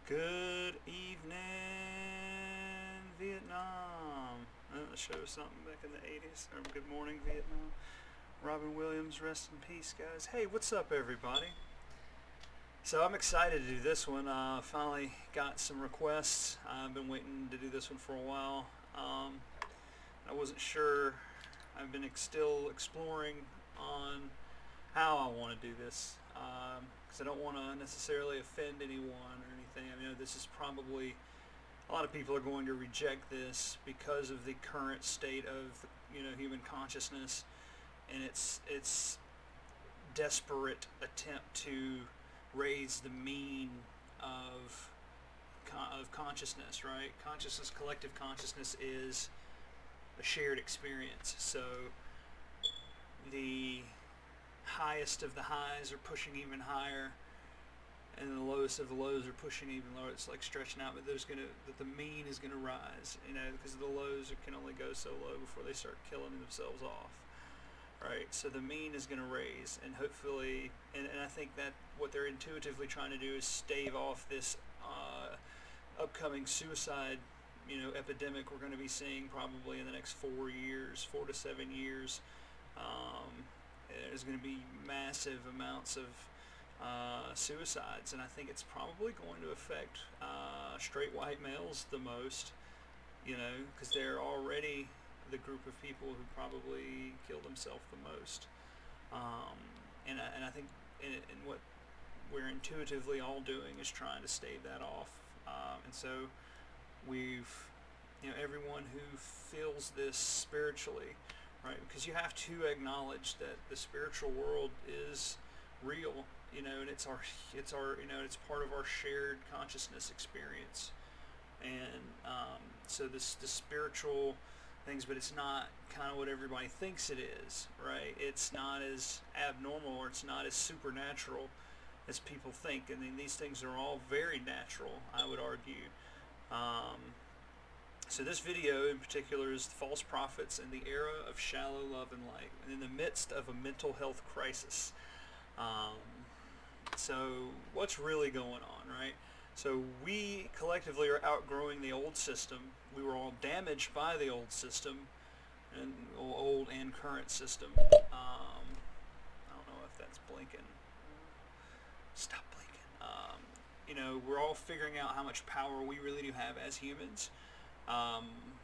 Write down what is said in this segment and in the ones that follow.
Good evening, Vietnam. The show something back in the 80s. Or good morning, Vietnam. Robin Williams, rest in peace, guys. Hey, what's up, everybody? So I'm excited to do this one. Finally got some requests. I've been waiting to do this one for a while. I wasn't sure. I've been still exploring on how I want to do this, because I don't want to necessarily offend anyone or anything. I mean, this is probably, a lot of people are going to reject this because of the current state of human consciousness and its desperate attempt to raise the mean of consciousness. Right? Consciousness, collective consciousness, is a shared experience. So the highest of the highs are pushing even higher, and the lowest of the lows are pushing even lower. It's like stretching out, but the mean is gonna rise, because the lows can only go so low before they start killing themselves off. Right, so the mean is gonna raise, and hopefully, and I think that what they're intuitively trying to do is stave off this upcoming suicide, epidemic we're going to be seeing probably in the next 4 to 7 years. There's going to be massive amounts of suicides, and I think it's probably going to affect straight white males the most, because they're already the group of people who probably kill themselves the most. And I think in what we're intuitively all doing is trying to stave that off. And so everyone who feels this spiritually, right? Because you have to acknowledge that the spiritual world is real, and it's it's part of our shared consciousness experience. And so the spiritual things, but it's not kind of what everybody thinks it is, right? It's not as abnormal, or it's not as supernatural as people think. I mean, these things are all very natural, I would argue. So this video in particular is false prophets in the era of shallow love and light, and in the midst of a mental health crisis. So what's really going on, right? So we collectively are outgrowing the old system. We were all damaged by the old system, and old and current system. I don't know if that's blinking. Stop blinking. We're all figuring out how much power we really do have as humans.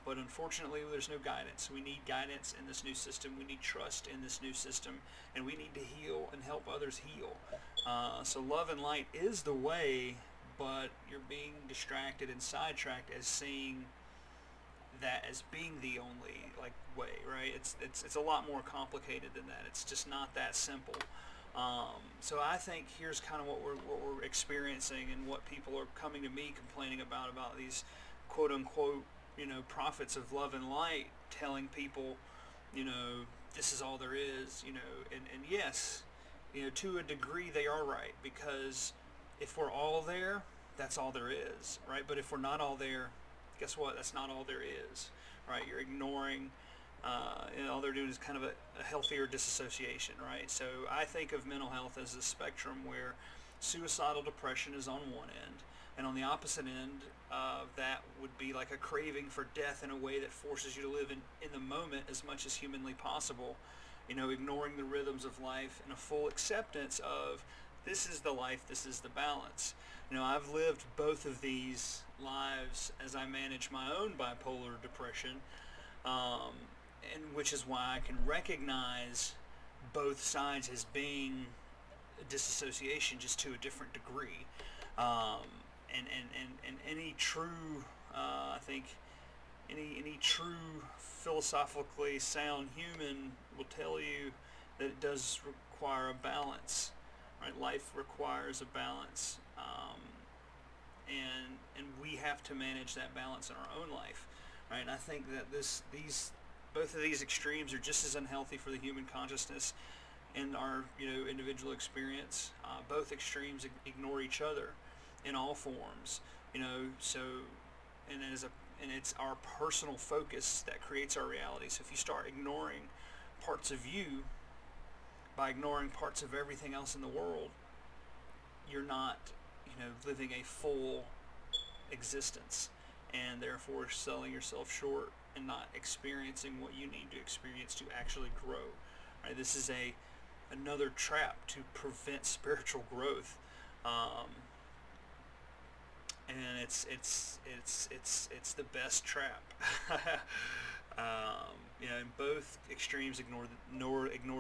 But unfortunately, there's no guidance. We need guidance in this new system. We need trust in this new system, and we need to heal and help others heal. So love and light is the way, but you're being distracted and sidetracked as seeing that as being the only way, right? It's a lot more complicated than that. It's just not that simple. So I think here's kind of what we're experiencing, and what people are coming to me complaining about these quote unquote prophets of love and light telling people this is all there is, and yes, to a degree they are right, because if we're all there, that's all there is, right? But if we're not all there, guess what? That's not all there is, right? You're ignoring, all they're doing is kind of a healthier disassociation, right? So I think of mental health as a spectrum where suicidal depression is on one end, and on the opposite end of that would be like a craving for death in a way that forces you to live in the moment as much as humanly possible, ignoring the rhythms of life, and a full acceptance of this is the life, this is the balance. I've lived both of these lives as I manage my own bipolar depression, and which is why I can recognize both sides as being a disassociation, just to a different degree. And any true, I think, any true philosophically sound human will tell you that it does require a balance, right? Life requires a balance, and we have to manage that balance in our own life, right? And I think that both of these extremes are just as unhealthy for the human consciousness and our individual experience. Both extremes ignore each other in all forms, so and it's our personal focus that creates our reality. So if you start ignoring parts of you by ignoring parts of everything else in the world, you're not living a full existence, and therefore selling yourself short and not experiencing what you need to experience to actually grow. Right? This is another trap to prevent spiritual growth, um, and it's the best trap. And both extremes ignore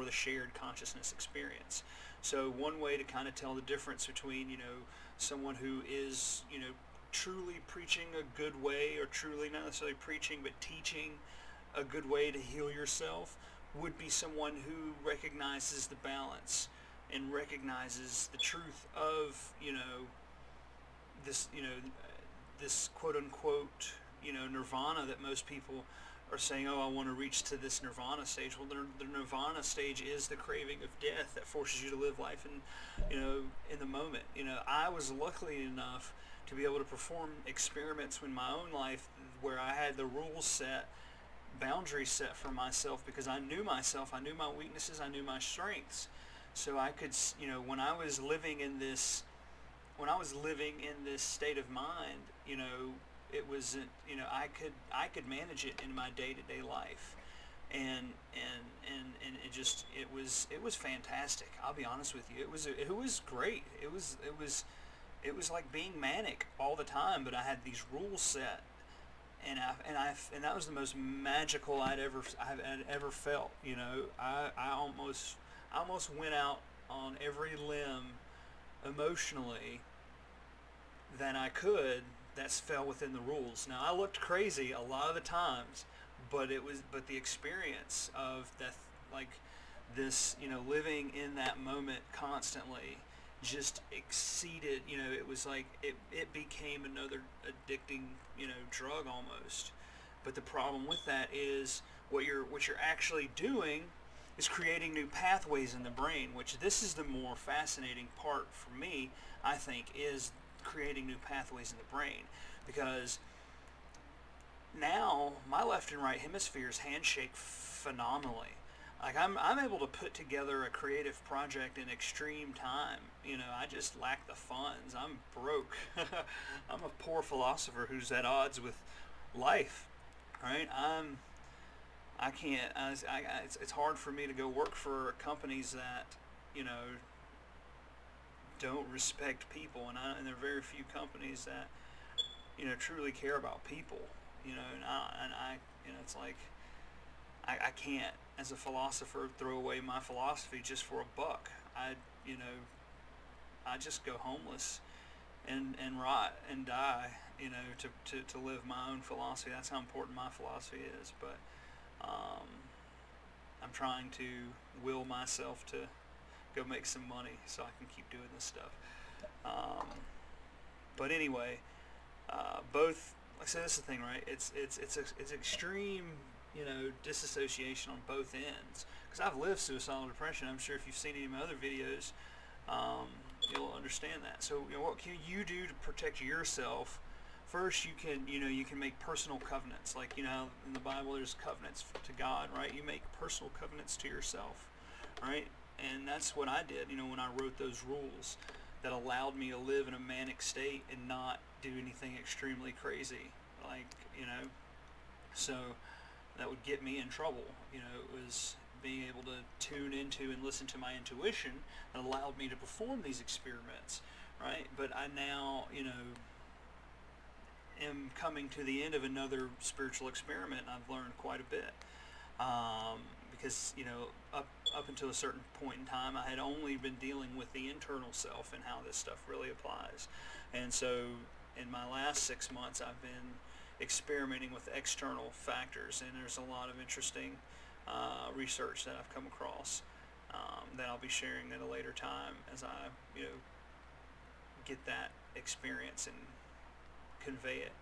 the shared consciousness experience. So one way to kind of tell the difference between someone who is truly preaching a good way, or truly not necessarily preaching but teaching a good way to heal yourself, would be someone who recognizes the balance and recognizes the truth of this this quote unquote nirvana that most people are saying, oh, I want to reach to this nirvana stage. Well, the nirvana stage is the craving of death that forces you to live life in the moment. I was lucky enough to be able to perform experiments in my own life where I had the rules set, boundaries set for myself, because I knew myself, I knew my weaknesses, I knew my strengths. So I could, when I was living in this state of mind, it wasn't, I could manage it in my day-to-day life, and it was fantastic. I'll be honest with you, it was great. It was like being manic all the time, but I had these rules set, and that was the most magical I'd ever felt. I almost went out on every limb emotionally that I could that fell within the rules. Now, I looked crazy a lot of the times, but the experience of that, like this, living in that moment constantly, just exceeded. It was like it became another addicting, drug almost. But the problem with that is what you're actually doing is creating new pathways in the brain, which this is the more fascinating part for me, I think, is creating new pathways in the brain, because now my left and right hemispheres handshake phenomenally. Like I'm able to put together a creative project in extreme time. I just lack the funds. I'm broke. I'm a poor philosopher who's at odds with life. Right? I can't. It's hard for me to go work for companies that don't respect people, and there are very few companies that truly care about people. It's like I can't, as a philosopher, throw away my philosophy just for a buck. I just go homeless and rot and die, to live my own philosophy. That's how important my philosophy is. But I'm trying to will myself to go make some money so I can keep doing this stuff. But anyway, both. Like I said, this is the thing, right? It's extreme, disassociation on both ends. Because I've lived suicidal depression. I'm sure if you've seen any of my other videos, you'll understand that. So, what can you do to protect yourself? First, you can make personal covenants. Like, in the Bible, there's covenants to God, right? You make personal covenants to yourself, right? And that's what I did, when I wrote those rules that allowed me to live in a manic state and not do anything extremely crazy. Like, so that would get me in trouble. It was being able to tune into and listen to my intuition that allowed me to perform these experiments, right? But I now, am coming to the end of another spiritual experiment, and I've learned quite a bit. Because up until a certain point in time, I had only been dealing with the internal self and how this stuff really applies. And so in my last 6 months, I've been experimenting with external factors, and there's a lot of interesting research that I've come across that I'll be sharing at a later time as I get that experience and convey it.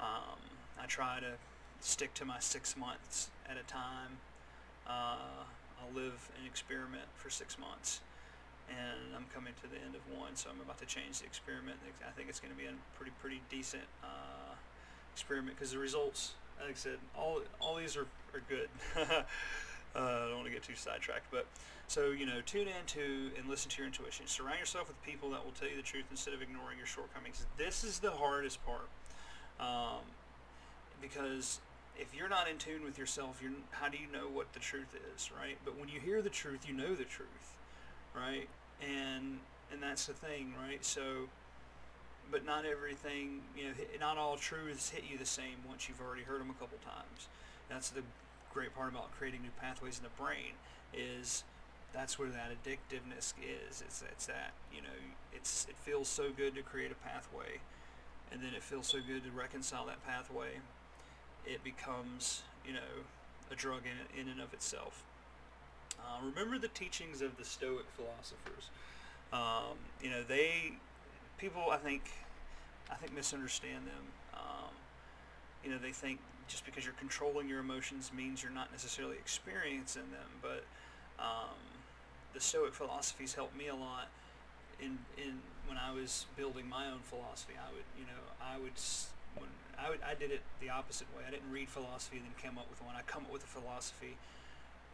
I try to stick to my 6 months at a time. I'll live an experiment for 6 months, and I'm coming to the end of one, so I'm about to change the experiment. I think it's going to be a pretty decent experiment, because the results, like I said, all these are good. I don't want to get too sidetracked, but so tune in to and listen to your intuition. Surround yourself with people that will tell you the truth instead of ignoring your shortcomings. This is the hardest part. Um, because if you're not in tune with yourself, how do you know what the truth is, right? But when you hear the truth, you know the truth, right? And and that's the thing, right? So, but not everything, not all truths hit you the same once you've already heard them a couple times. That's the great part about creating new pathways in the brain is that's where that addictiveness is. It's that it feels so good to create a pathway, and then it feels so good to reconcile that pathway. It becomes a drug in and of itself. Remember the teachings of the Stoic philosophers. They people I think misunderstand them. They think just because you're controlling your emotions means you're not necessarily experiencing them. But um, the Stoic philosophies helped me a lot in when I was building my own philosophy. I did it the opposite way. I didn't read philosophy and then come up with one. I come up with a philosophy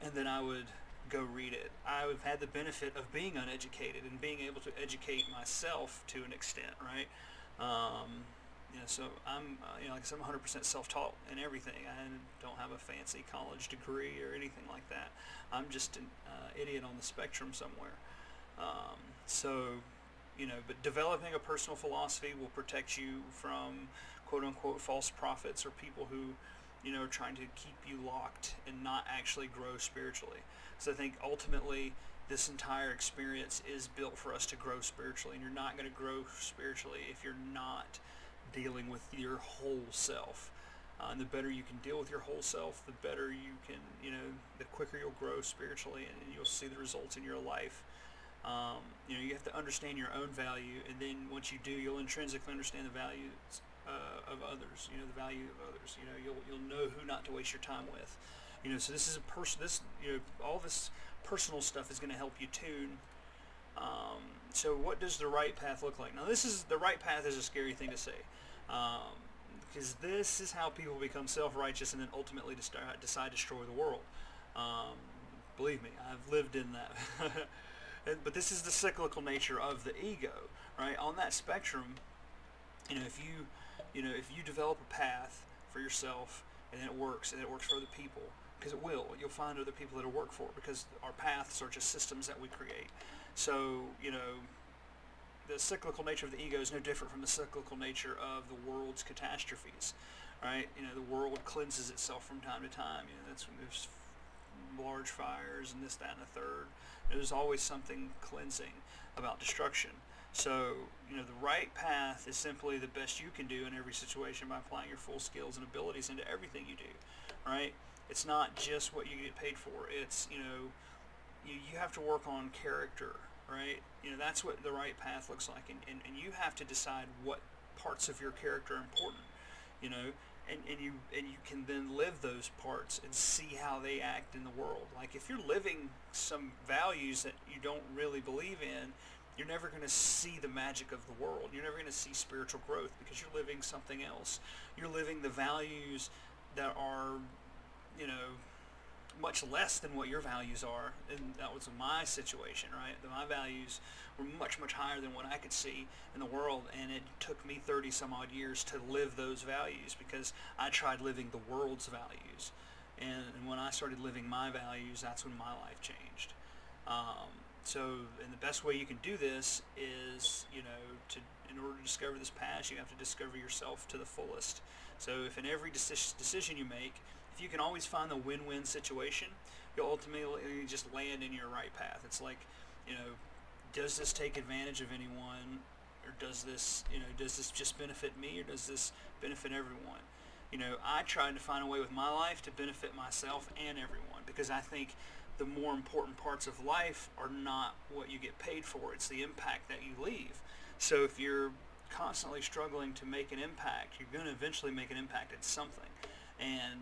and then I would go read it. I've had the benefit of being uneducated and being able to educate myself to an extent, right? So like I said, I'm 100% self-taught in everything. I don't have a fancy college degree or anything like that. I'm just an idiot on the spectrum somewhere. So, but developing a personal philosophy will protect you from quote unquote false prophets or people who, are trying to keep you locked and not actually grow spiritually. So I think ultimately this entire experience is built for us to grow spiritually, and you're not going to grow spiritually if you're not dealing with your whole self. And the better you can deal with your whole self, the better you can, the quicker you'll grow spiritually, and you'll see the results in your life. You have to understand your own value, and then once you do, you'll intrinsically understand the values of others. The value of others. You'll know who not to waste your time with. So this is all this personal stuff is going to help you tune. So what does the right path look like? Now, the right path is a scary thing to say, because this is how people become self-righteous and then ultimately decide to destroy the world. Believe me, I've lived in that. But this is the cyclical nature of the ego, right? On that spectrum, if you develop a path for yourself and it works for other people, because you'll find other people that'll work for it, because our paths are just systems that we create. So, the cyclical nature of the ego is no different from the cyclical nature of the world's catastrophes, right? The world cleanses itself from time to time. That's when there's large fires and this, that, and the third. There's always something cleansing about destruction. So, the right path is simply the best you can do in every situation by applying your full skills and abilities into everything you do, right? It's not just what you get paid for. It's, you have to work on character, right? That's what the right path looks like. And you have to decide what parts of your character are important, and you can then live those parts and see how they act in the world. Like if you're living some values that you don't really believe in, you're never going to see the magic of the world. You're never going to see spiritual growth because you're living something else. You're living the values that are, much less than what your values are. And that was my situation, right? My values were much, much higher than what I could see in the world. And it took me 30 some odd years to live those values because I tried living the world's values. And when I started living my values, that's when my life changed. And the best way you can do this is, in order to discover this path, you have to discover yourself to the fullest. So if in every decision you make, if you can always find the win-win situation, you'll ultimately just land in your right path. It's like, does this take advantage of anyone, or does this just benefit me, or does this benefit everyone? I tried to find a way with my life to benefit myself and everyone, because I think the more important parts of life are not what you get paid for, it's the impact that you leave. So if you're constantly struggling to make an impact, you're going to eventually make an impact at something. And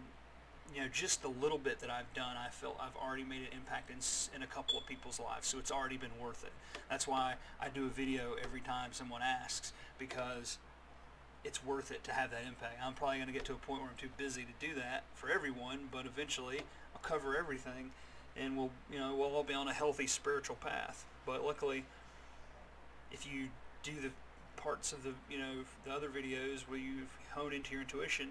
just the little bit that I've done, I feel I've already made an impact in a couple of people's lives, so it's already been worth it. That's why I do a video every time someone asks, because it's worth it to have that impact. I'm probably going to get to a point where I'm too busy to do that for everyone, but eventually I'll cover everything, and we'll all be on a healthy spiritual path. But luckily, if you do the parts of the, the other videos where you hone into your intuition,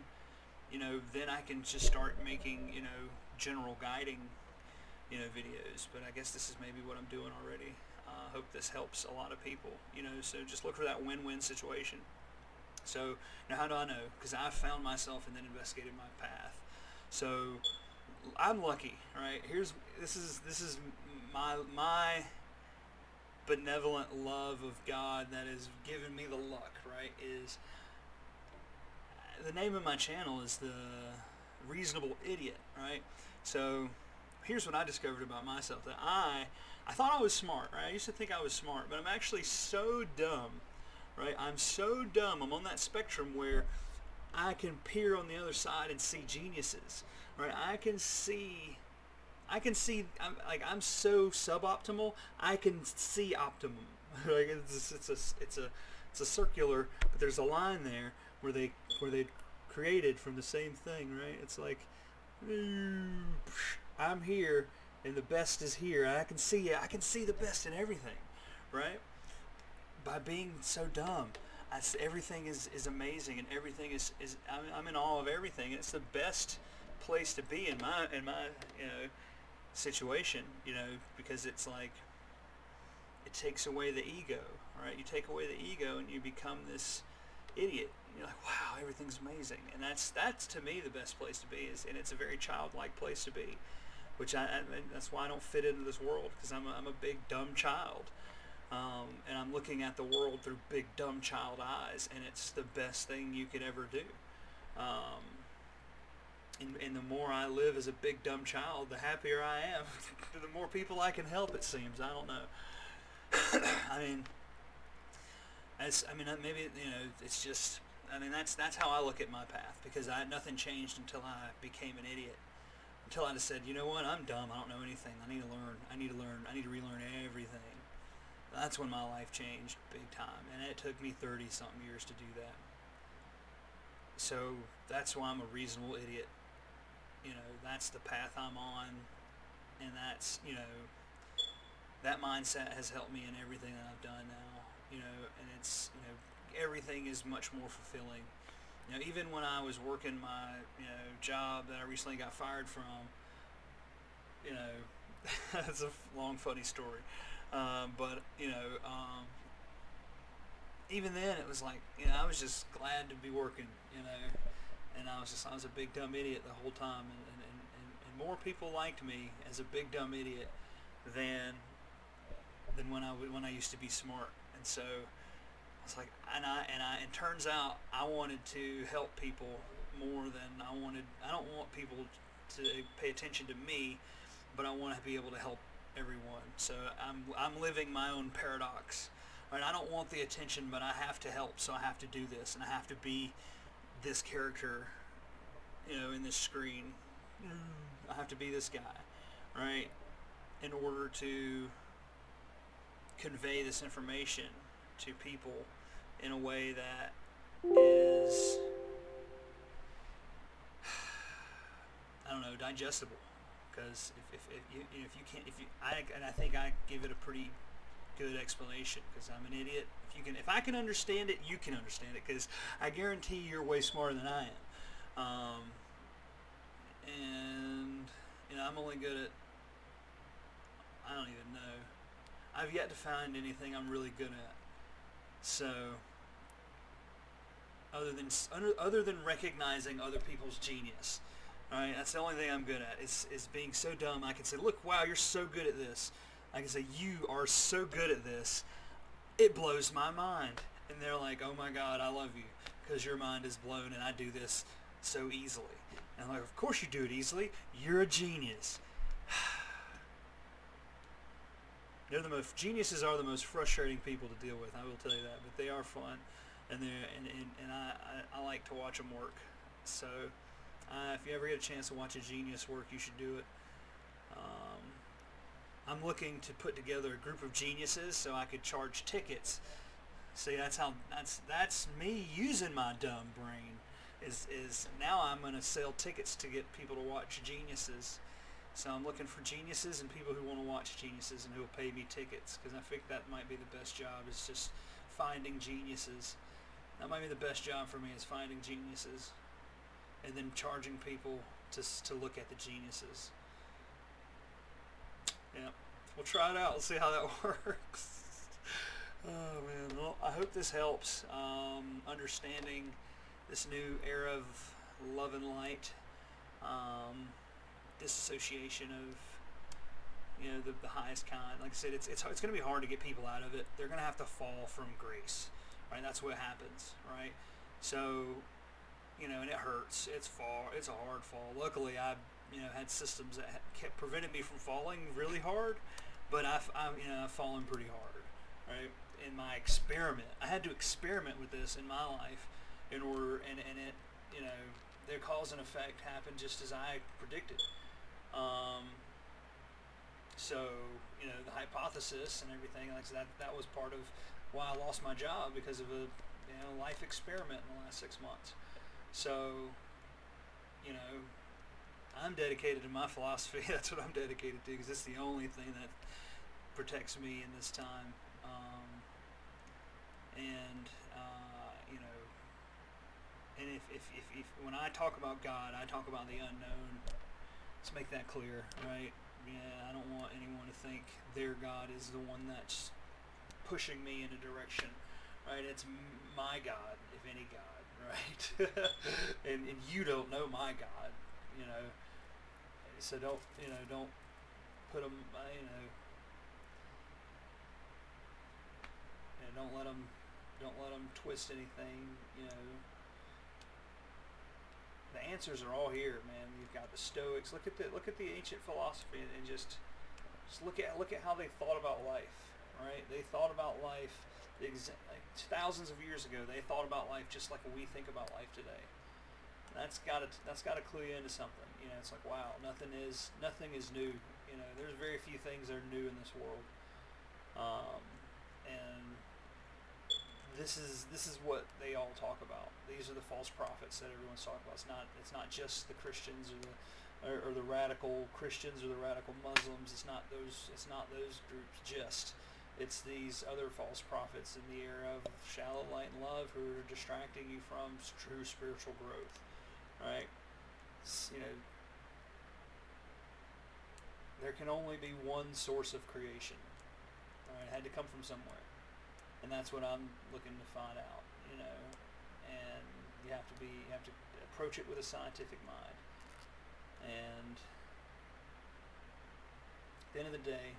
then I can just start making, general guiding, videos. But I guess this is maybe what I'm doing already. I hope this helps a lot of people, so just look for that win-win situation. So now how do I know? Because I found myself and then investigated my path. So I'm lucky, right? This is my benevolent love of God that has given me the luck, right? Is the name of my channel is the Reasonable Idiot, right? So here's what I discovered about myself, that I thought I was smart, right? I used to think I was smart, but I'm actually so dumb, right? I'm so dumb. I'm on that spectrum where I can peer on the other side and see geniuses, right? I can see. I'm so suboptimal. I can see optimum. Like it's a circular, but there's a line there where they created from the same thing, right? It's like I'm here and the best is here. I can see it. I can see the best in everything, right? By being so dumb, everything is amazing, and everything is I'm in awe of everything. And it's the best place to be in my situation, because it's like it takes away the ego, right? You take away the ego and you become this idiot. You're like, wow, everything's amazing, and that's to me the best place to be. And it's a very childlike place to be, which I that's why I don't fit into this world, because I'm a big dumb child, and I'm looking at the world through big dumb child eyes, and it's the best thing you could ever do. And the more I live as a big dumb child, the happier I am. The more people I can help, it seems. I don't know. Maybe it's just. That's how I look at my path, because nothing changed until I became an idiot. Until I just said, you know what, I'm dumb. I don't know anything. I need to learn. I need to relearn everything. That's when my life changed big time, and it took me 30-something years to do that. So that's why I'm a reasonable idiot. That's the path I'm on, and that's, that mindset has helped me in everything that I've done now, and it's, everything is much more fulfilling. Even when I was working my, job that I recently got fired from, that's a long, funny story. But even then it was like, I was just glad to be working, and I was a big dumb idiot the whole time, and more people liked me as a big dumb idiot than when I used to be smart. And so I was like, and turns out I wanted to help people more than I don't want people to pay attention to me, but I want to be able to help everyone. So I'm living my own paradox. Right? I don't want the attention, but I have to help, so I have to do this, and I have to be this character, in this screen. I have to be this guy, right, in order to convey this information to people in a way that is, I don't know, digestible. Because I think I give it a pretty good explanation, because I'm an idiot. If I can understand it, you can understand it, because I guarantee you're way smarter than I am. And I'm only good at, I don't even know. I've yet to find anything I'm really good at. So other than recognizing other people's genius, right? That's the only thing I'm good at. Is being so dumb I can say, look, wow, you're so good at this. I can say, you are so good at this. It blows my mind. And they're like, oh my God, I love you, because your mind is blown and I do this so easily. And I'm like, of course you do it easily. You're a genius. Geniuses are the most frustrating people to deal with. I will tell you that, but they are fun, and I like to watch them work. So if you ever get a chance to watch a genius work, you should do it. I'm looking to put together a group of geniuses so I could charge tickets. See, that's me using my dumb brain. Is now I'm going to sell tickets to get people to watch geniuses. So I'm looking for geniuses and people who want to watch geniuses and who will pay me tickets, because I think that might be the best job, is just finding geniuses. That might be the best job for me, is finding geniuses and then charging people to look at the geniuses. Yeah, we'll try it out. We'll see how that works. Oh man, well, I hope this helps. Understanding this new era of love and light, disassociation of, the highest kind. Like I said, it's going to be hard to get people out of it. They're going to have to fall from grace, right? That's what happens, right? So, and it hurts. It's a hard fall. Luckily, I had systems that kept preventing me from falling really hard, but I've fallen pretty hard, right? In my experiment, I had to experiment with this in my life in order, and it, their cause and effect happened just as I predicted. So, the hypothesis and everything like that was part of why I lost my job, because of a life experiment in the last 6 months. So, I'm dedicated to my philosophy. That's what I'm dedicated to, because it's the only thing that protects me in this time. And if when I talk about God, I talk about the unknown. Let's make that clear, right? Yeah, I don't want anyone to think their God is the one that's pushing me in a direction, right? It's my God, if any God, right? and you don't know my God, So don't put them, don't let them twist anything, The answers are all here, man. You've got the Stoics. Look at the ancient philosophy, and just look at how they thought about life, right? They thought about life like thousands of years ago. They thought about life just like we think about life today. That's got to clue you into something. It's like, wow, nothing is new. There's very few things that are new in this world. And this is what they all talk about. These are the false prophets that everyone's talking about. It's not just the Christians or the radical Christians or the radical Muslims. It's not those groups. It's these other false prophets in the era of shallow light and love, who are distracting you from true spiritual growth. Right? There can only be one source of creation. Right? It had to come from somewhere. And that's what I'm looking to find out, and you have to approach it with a scientific mind. And at the end of the day,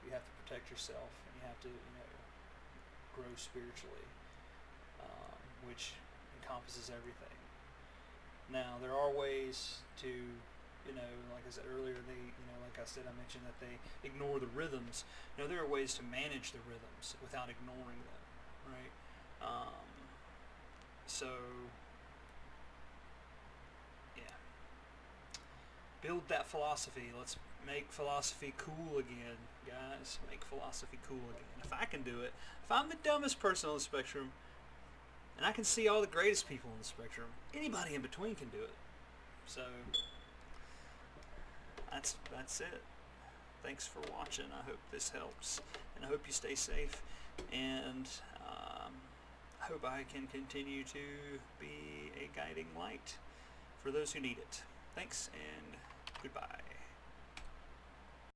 you have to protect yourself, and you have to, grow spiritually, which encompasses everything. Now, there are ways to, like I said earlier, I mentioned that they ignore the rhythms. There are ways to manage the rhythms without ignoring them, right? So, yeah. Build that philosophy. Let's make philosophy cool again, guys. Make philosophy cool again. If I can do it, if I'm the dumbest person on the spectrum, and I can see all the greatest people on the spectrum, anybody in between can do it. So, that's it. Thanks for watching. I hope this helps, and I hope you stay safe, and I hope I can continue to be a guiding light for those who need it. Thanks, and goodbye.